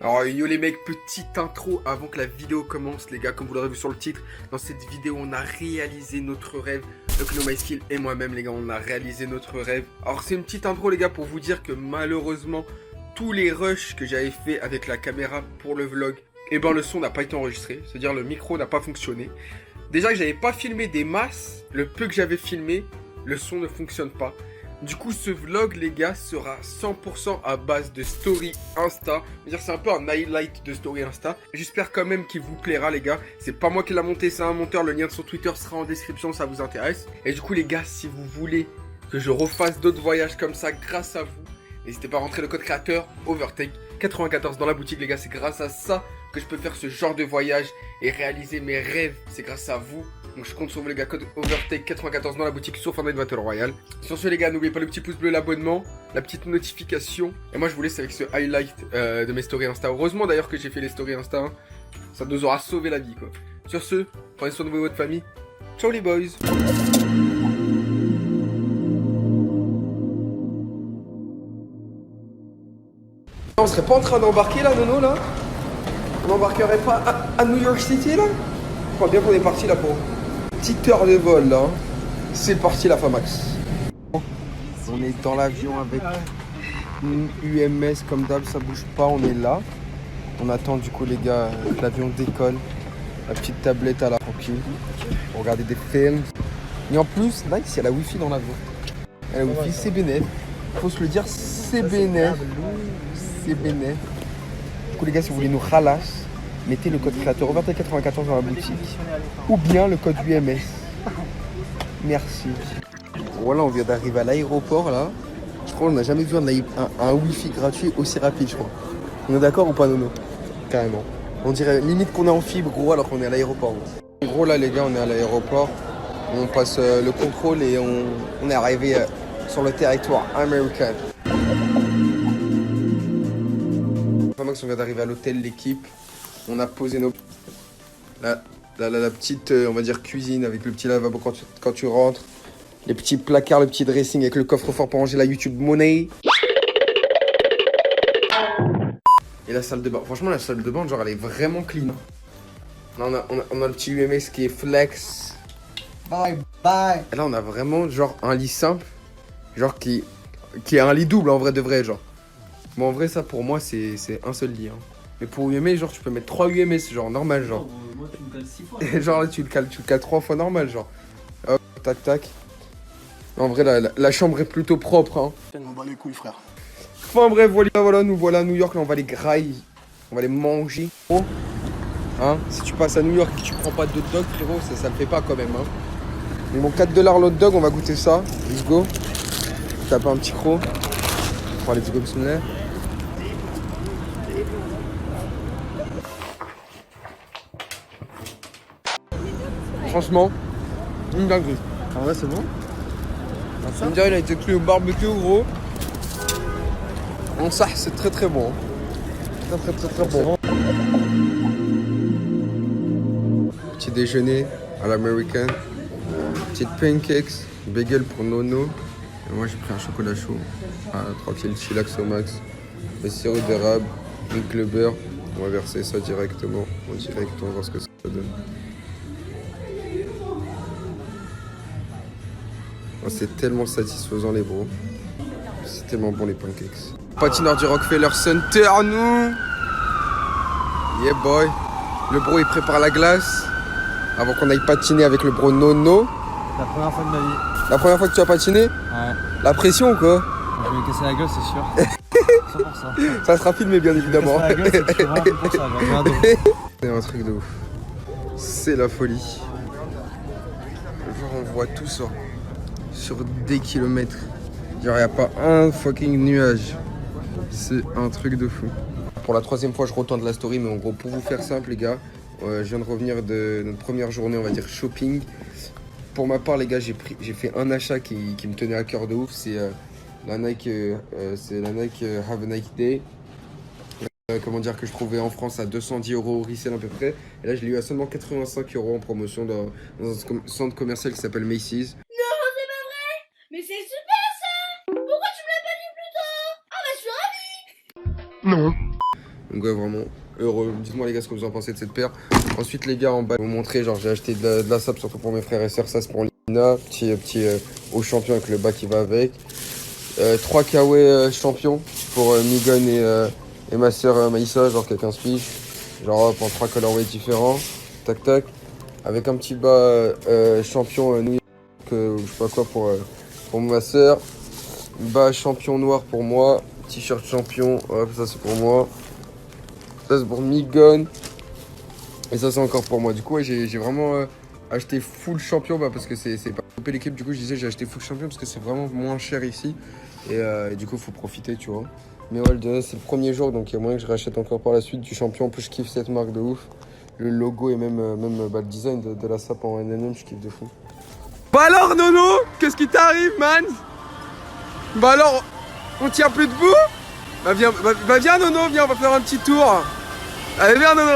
Alors yo les mecs, petite intro avant que la vidéo commence les gars, comme vous l'aurez vu sur le titre. Dans cette vidéo on a réalisé notre rêve. Donc NoMySkill et moi-même les gars, on a réalisé notre rêve. Alors c'est une petite intro les gars pour vous dire que malheureusement tous les rushs que j'avais fait avec la caméra pour le vlog, et ben le son n'a pas été enregistré, c'est-à-dire le micro n'a pas fonctionné. Déjà que j'avais pas filmé des masses, le peu que j'avais filmé, le son ne fonctionne pas. Du coup, ce vlog, les gars, sera 100% à base de story Insta. C'est un peu un highlight de story Insta. J'espère quand même qu'il vous plaira, les gars. C'est pas moi qui l'a monté, c'est un monteur. Le lien de son Twitter sera en description, ça vous intéresse. Et du coup, les gars, si vous voulez que je refasse d'autres voyages comme ça grâce à vous, n'hésitez pas à rentrer le code créateur Overtake94 dans la boutique, les gars. C'est grâce à ça que je peux faire ce genre de voyage et réaliser mes rêves. C'est grâce à vous. Donc je compte sur vous les gars, code Overtake94 dans la boutique sur Fortnite Battle Royale. Sur ce les gars, n'oubliez pas le petit pouce bleu, l'abonnement, la petite notification. Et moi je vous laisse avec ce highlight de mes stories Insta. Heureusement d'ailleurs que j'ai fait les stories Insta, hein. Ça nous aura sauvé la vie quoi. Sur ce, prenez soin de vous et votre famille. Ciao les boys. On serait pas en train d'embarquer là Nono là? On n'embarquerait pas à New York City là? Je crois bien qu'on est parti là pour petite heure de vol là. C'est parti la Famax. On est dans l'avion avec une UMS comme d'hab, ça bouge pas, on est là. On attend du coup les gars que l'avion décolle. La petite tablette à la tranquille. Pour regarder des films. Et en plus, là il y a la wifi dans l'avion. La wifi c'est bénéf. Faut se le dire, c'est bénéf. C'est bénéf. Du coup les gars, si vous voulez nous ralasse, mettez le code créateur Overtake94 dans la boutique ou bien le code UMS. Merci. Voilà, on vient d'arriver à l'aéroport là. Je crois qu'on n'a jamais vu un wifi gratuit aussi rapide, je crois. On est d'accord ou pas, Nono? Carrément. On dirait limite qu'on est en fibre, gros, alors qu'on est à l'aéroport. En gros, là, les gars, on est à l'aéroport. On passe le contrôle et on est arrivé sur le territoire américain. On vient d'arriver à l'hôtel, l'équipe. On a posé nos... la petite, on va dire, cuisine avec le petit lavabo quand tu rentres. Les petits placards, le petit dressing avec le coffre-fort pour ranger la YouTube Money. Et la salle de bain. Franchement, la salle de bain, genre, elle est vraiment clean. Là, on a le petit UMS qui est flex. Bye bye. Et là, on a vraiment, genre, un lit simple. Genre, qui est un lit double, en vrai de vrai, genre. Bon, en vrai, ça, pour moi, c'est un seul lit, hein. Mais pour UMS, genre, tu peux mettre 3 UMS, genre, normal, genre. Moi, tu me cales 6 fois. Genre, là, tu le cales 3 fois normal, genre. Hop, tac, tac. En vrai, la chambre est plutôt propre, hein. On bat les couilles, frère. Enfin, bref, voilà, nous voilà à New York, là, on va les grailler. On va les manger. Oh. Hein, si tu passes à New York et que tu prends pas de hot dog, frérot, ça le fait pas quand même, hein. Mais bon, 4$ l'hot dog, on va goûter ça. Let's go. Tape un petit croc. Enfin, let's go, bismillah. Franchement, une dinguerie. En vrai, c'est bon. On dirait qu'il a été cuit au barbecue, gros. Ça, c'est très très bon. Très bon. Petit déjeuner à l'américaine. Petite pancakes, bagel pour Nono. Et moi, j'ai pris un chocolat chaud. Ah, tranquille, chillax au max. Le sirop d'érable, le beurre. On va verser ça directement. En direct, on va voir ce que ça donne. Oh, c'est tellement satisfaisant les bros. C'est tellement bon les pancakes. Patineur du Rockefeller Center, nous. Yeah boy. Le bro il prépare la glace. Avant qu'on aille patiner avec le bro Nono. La première fois de ma vie. La première fois que tu as patiné? Ouais. La pression ou quoi? Je vais me casser la gueule, c'est sûr. 100%. Ça sera filmé bien évidemment. Je vais me casser la gueule, c'est vraiment pour ça. J'ai un dos. C'est un truc de ouf. C'est la folie. Genre on voit tout ça. Sur des kilomètres. Genre y a pas un fucking nuage. C'est un truc de fou. Pour la troisième fois je retourne la story, mais en gros pour vous faire simple les gars, je viens de revenir de notre première journée on va dire shopping. Pour ma part les gars j'ai fait un achat qui me tenait à cœur de ouf, c'est la Nike Have a Nike Day. Comment dire que je trouvais en France à 210 € au resell à peu près. Et là je l'ai eu à seulement 85 € en promotion dans un centre commercial qui s'appelle Macy's. Mais c'est super ça! Pourquoi tu me l'as pas dit plus tôt? Ah bah je suis ravie! Non. Donc ouais, vraiment heureux. Dites-moi les gars ce que vous en pensez de cette paire. Ensuite les gars, en bas, je vais vous montrer, genre j'ai acheté de la sable surtout pour mes frères et sœurs. Ça c'est pour Lina, petit haut champion avec le bas qui va avec. 3 kawaii champions pour Migon et ma sœur Maïssa, genre qui a 15 piges. Genre pour 3 colorways différents. Tac tac. Avec un petit bas champion New York, je sais pas quoi pour ma sœur. Bas champion noir pour moi. T-shirt champion, hop, ça c'est pour moi. Ça c'est pour Migon. Et ça c'est encore pour moi. Du coup ouais, j'ai vraiment acheté full champion parce que c'est pas l'équipe. Du coup je disais j'ai acheté full champion parce que c'est vraiment moins cher ici. Et du coup faut profiter tu vois. Mais ouais c'est le premier jour donc il y a moyen que je rachète encore par la suite du champion. En plus je kiffe cette marque de ouf. Le logo et même le design de la sape en NNM, je kiffe de fou. Bah alors Nono, qu'est-ce qui t'arrive man? Bah alors, on tient plus debout? Bah viens Nono, viens on va faire un petit tour. Allez viens Nono,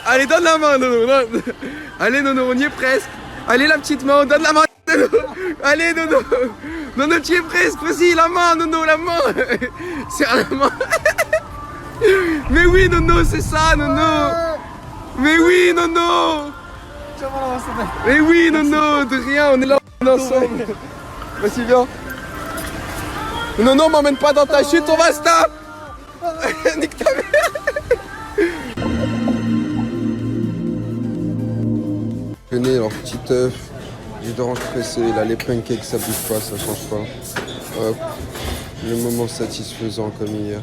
allez donne la main Nono. Allez Nono, on y est presque. Allez la petite main, on donne la main Nono. Allez Nono. Nono tu y es presque, vas-y la main Nono, la main. Serre la main. Mais oui Nono, c'est ça Nono. Mais oui Nono. Mais oui Nono, de rien, on est là ensemble. Vas-y viens. Nono, m'emmène pas dans ta chute, on va stop. Nique ta mère. Venez leur petit œuf, jus d'orange pressé, là les pancakes ça bouge pas, ça change pas. Hop, le moment satisfaisant comme hier.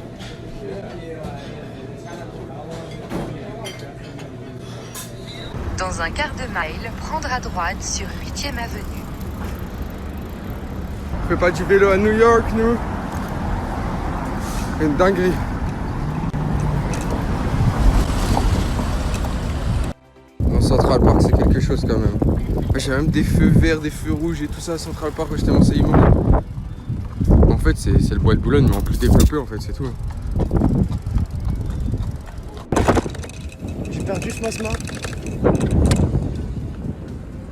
Dans un quart de mile, prendre à droite sur 8e avenue. On fait pas du vélo à New York, nous. Une dinguerie. Dans Central Park, c'est quelque chose quand même. J'ai même des feux verts, des feux rouges et tout ça à Central Park quand j'étais en CIMO. En fait, c'est le bois de Boulogne, mais en plus développé, en fait, c'est tout. J'ai perdu ce masma.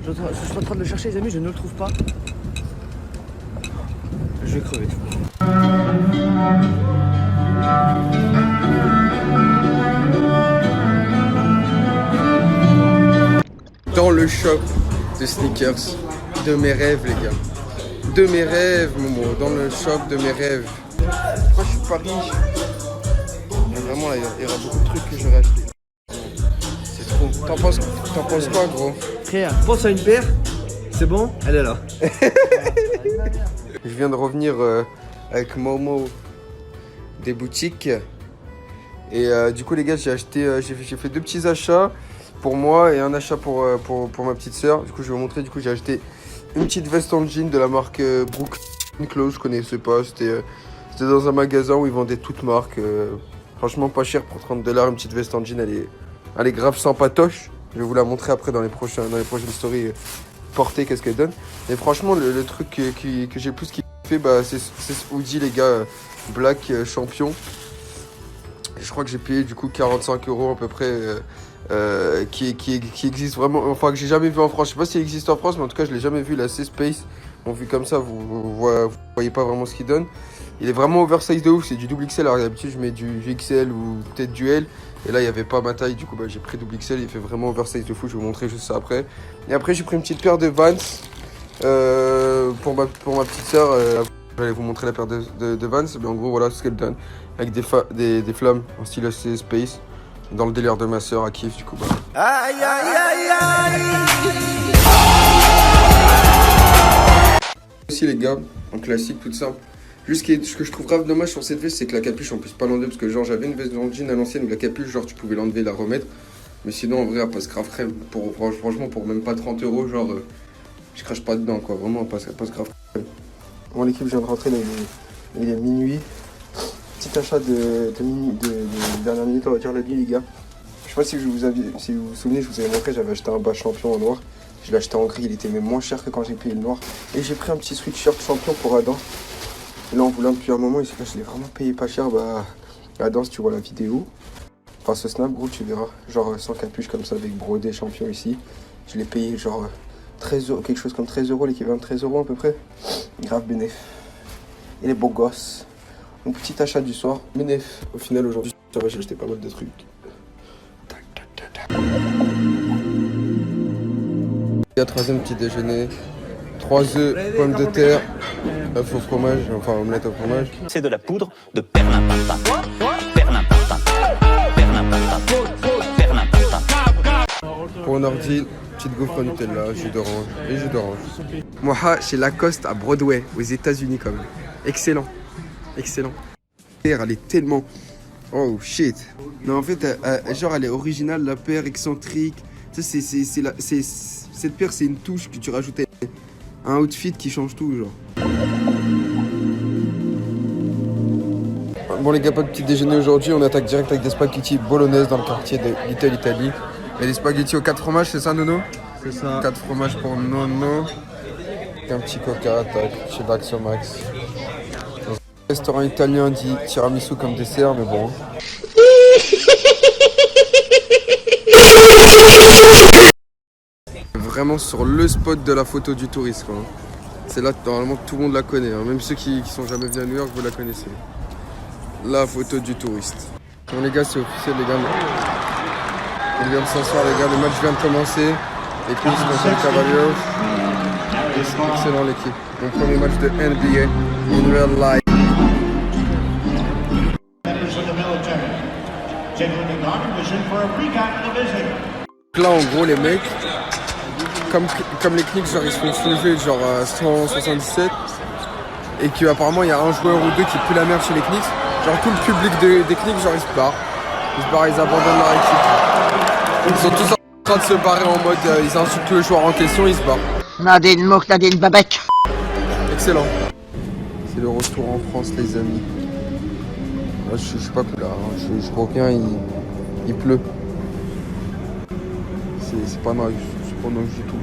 Je suis en train de le chercher les amis, je ne le trouve pas. Je vais crever. Dans le shop de sneakers de mes rêves les gars. De mes rêves Momo, dans le shop de mes rêves. Moi je suis pas riche. Mais vraiment là, il y aura beaucoup de trucs que j'aurais acheté. C'est trop. T'en penses quoi gros? Frère, pense à une paire. C'est bon, elle est là. Je viens de revenir avec Momo des boutiques. Et du coup les gars j'ai fait 2 petits achats pour moi et un achat pour ma petite soeur. Du coup je vais vous montrer, du coup j'ai acheté une petite veste en jean de la marque Brooklyn Clothes, je connaissais pas, c'était dans un magasin où ils vendaient toutes marques. Franchement pas cher pour 30 $, une petite veste en jean, elle est grave sans patoche. Je vais vous la montrer après dans les prochaines stories portées, qu'est-ce qu'elle donne. Et franchement le truc que j'ai le plus kiffé c'est ce hoodie les gars, Black Champion. Je crois que j'ai payé du coup 45 € à peu près, qui existe vraiment, enfin que j'ai jamais vu en France. Je sais pas s'il existe en France, mais en tout cas je l'ai jamais vu. Là c'est Space. Bon vu comme ça vous voyez pas vraiment ce qu'il donne. Il est vraiment oversize de ouf, c'est du double XL. Alors d'habitude je mets du XL ou peut-être du L. Et là il n'y avait pas ma taille, du coup j'ai pris double XL. Il fait vraiment oversize de fou, je vais vous montrer juste ça après. Et après j'ai pris une petite paire de Vans pour ma petite soeur. Je vais vous montrer la paire de Vans. Mais en gros voilà ce qu'elle donne. Avec des flammes en style AC Space. Dans le délire de ma soeur à kiff du coup Aïe aïe aïe aïe. Aussi les gars, en classique tout simple. Juste ce que je trouve grave dommage sur cette veste, c'est que la capuche on puisse pas l'enlever. Parce que genre j'avais une veste de jean à l'ancienne où la capuche genre tu pouvais l'enlever et la remettre. Mais sinon en vrai elle passe grave crème. Franchement pour même pas 30 € genre je crache pas dedans quoi. Vraiment elle passe grave crème. Bon l'équipe vient de rentrer là, il est minuit. Petit achat de dernière minute on va dire la nuit les gars. Je sais pas si vous vous souvenez, je vous avais montré, j'avais acheté un bas champion en noir. Je l'ai acheté en gris, il était même moins cher que quand j'ai payé le noir. Et j'ai pris un petit sweatshirt champion pour Adam. Et là on voulait depuis un moment, et je l'ai vraiment payé pas cher. Adam si tu vois la vidéo, enfin ce snap gros tu verras. Genre sans capuche comme ça avec brodé champion ici. Je l'ai payé genre 13 €, quelque chose comme 13 €, l'équivalent de 13 € à peu près. Grave bénéf. Et les beaux gosses. Mon petit achat du soir, bénéf au final aujourd'hui Ça va, j'ai acheté pas mal de trucs. La troisième petit déjeuner. 3 œufs, pommes de terre, œufs au fromage, enfin omelette au fromage. C'est de la poudre de perlimpinpin. Perlimpinpin. Perlimpinpin. Perlimpinpin. Pour un ordi, petite gaufre Nutella, jus d'orange et jus d'orange. Moha chez Lacoste à Broadway, aux États-Unis quand même. Excellent, excellent. Elle est tellement. Oh shit. Non, en fait, genre, elle est originale, la paire excentrique. Tu sais, cette paire, c'est une touche que tu rajoutes à un outfit qui change tout, genre. Bon, les gars, pas de petit déjeuner aujourd'hui. On attaque direct avec des spaghettis bolognaise dans le quartier de Little Italy. Et des spaghettis aux 4 fromages, c'est ça, Nono? C'est ça. 4 fromages pour Nono. Et un petit coca, tac, chez Daxo Max. Dans un restaurant italien dit tiramisu comme dessert, mais bon. Vraiment sur le spot de la photo du touriste, quoi. C'est là, normalement, tout le monde la connaît, hein. Même ceux qui sont jamais venus à New York, vous la connaissez. La photo du touriste. Bon, les gars, c'est officiel, les gars. On vient de s'asseoir, les gars, le match vient de commencer. Les Kings contre les Cavaliers. C'est excellent, l'équipe. Mon premier match de NBA in real life. Là, en gros, les mecs, comme les Knicks, genre, ils se font soulever genre 177. Et qu'apparemment, il y a un joueur ou deux qui pue la merde chez les Knicks. Genre, tout le public des Knicks, genre, ils se barrent. Ils abandonnent leur équipe. Ils sont tous en train de se barrer en mode, ils insultent le joueur en question, ils se barrent. Nadine Mouk, Nadine Babek. Excellent. C'est le retour en France, les amis. Là, je suis pas plus là, hein. Je suis requin, il pleut. C'est pas nice, c'est pas nice du tout.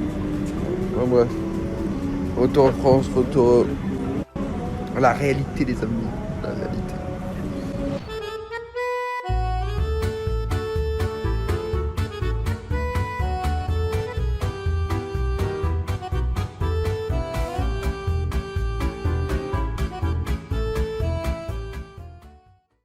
Enfin, bref. Retour en France, retour à la réalité, les amis. La réalité.